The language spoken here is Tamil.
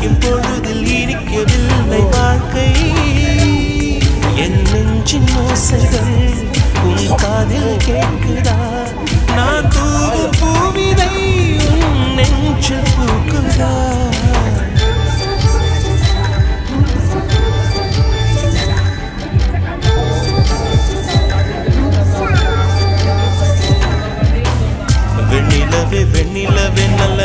விடியும் பொழுதில் இனிக்கவில்லை வாழ்க்கை என் நெஞ்சின் ஓசைகள் உன் காதில் கேட்குதா நான் தூவும் பூவிதை உன் நெஞ்சில் பூக்குதா வெண்ணிலவே வெண்ணிலவே நல்ல